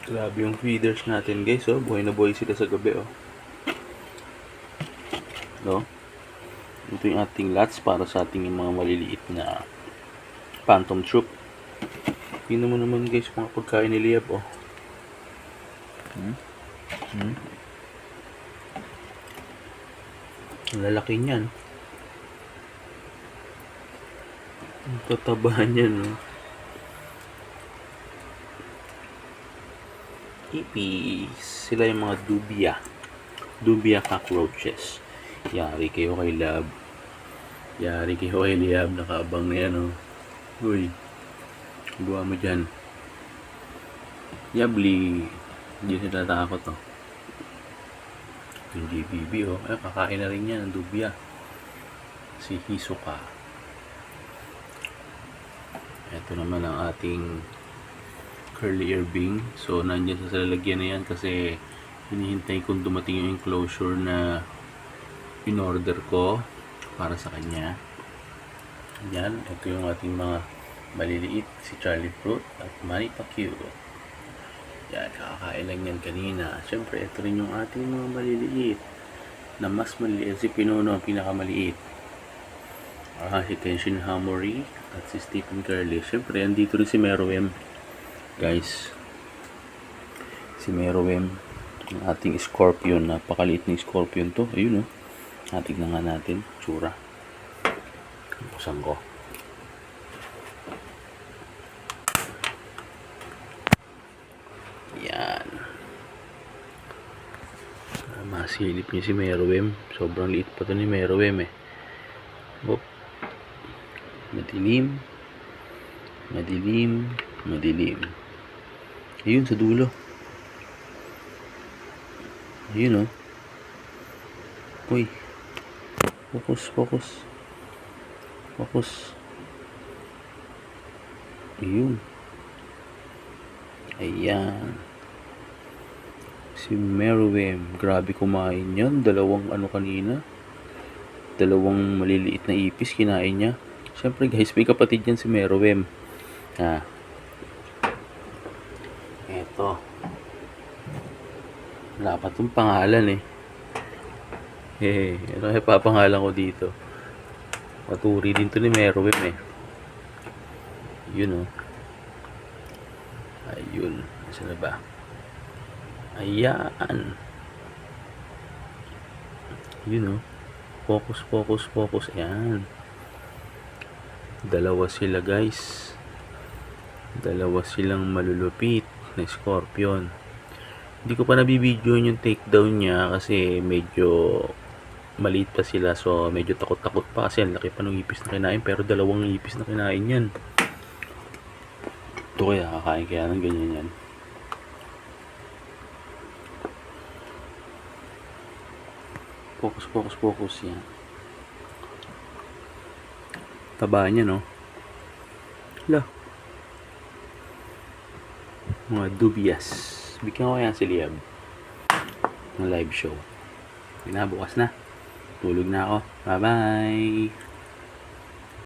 Grabe yung feeders natin guys, oh. Buhay na buhay sila sa gabi, oh. No? Ito yung ating lots para sa ating mga maliliit na phantom troop. Tingnan mo naman guys mga pagkain ni Liab, oh. Ang lalaki niyan. Ang tataba niyan, oh. Ipis. Sila yung mga dubia cockroaches. Yari kayo kay Lab. Yari kayo kay Liab. Nakaabang na yan, oh. Uy, gawa mo dyan. Yabli. Hindi sila takot, oh. Yung DBB, oh. Ay, kakain na rin yan ang dubia. Si Hisoka. Ito naman ang ating curly earbing. So, nandyan sa lalagyan na yan kasi hinihintay kong dumating yung enclosure na in-order ko para sa kanya. Yan. Ito yung ating mga maliliit. Si Charlie Fruit at Manny Pacquiao. Yan. Kakakain lang yan kanina. Siyempre, ito rin yung ating mga maliliit na mas maliliit. Si Pinono ang pinakamaliit. Si Kenshin Hamori at si Stephen Curly. Siyempre, andito rin si Meruem. Guys, si Meruem, ang ating scorpion. Napakaliit ng scorpion to. Ayun, oh. Ating na nga natin. Tsura. Buksan ko. Yan. Masilip niya si Meruem. Sobrang liit pa to ni Meruem, eh. Oh. Madilim. Madilim. Madilim. Ayun, sa dulo. Ayun, oh. Uy. Focus, focus. Focus. Ayun. Ayan. Si Meruem. Grabe kumain yan. Dalawang ano kanina. Dalawang maliliit na ipis kinain niya. Siyempre guys, may kapatid yan si Meruem. Eto. Wala pa itong pangalan, eh. Ano ay papangalan ko dito? Maturi din to ni Meruem, eh. Yun, oh. Ayun. Saan na ba? Ayan. Yun, oh. Focus, focus, focus. Ayan. Dalawa sila, guys. Dalawa silang malulupit na scorpion. Hindi ko pa nabibidyoan yung takedown niya kasi medyo maliit pa sila. So, medyo takot-takot pa kasi ang laki pa ng ipis na kinain. Pero dalawang ipis na kinain yan. Ito kaya kakain kaya ng ganyan yan. Focus, focus, focus yan. Taba niya, no? Hala. Mga dubias. Bigyan ko yan si Liab ng live show. Bukas na. Tulog na ako. Bye-bye.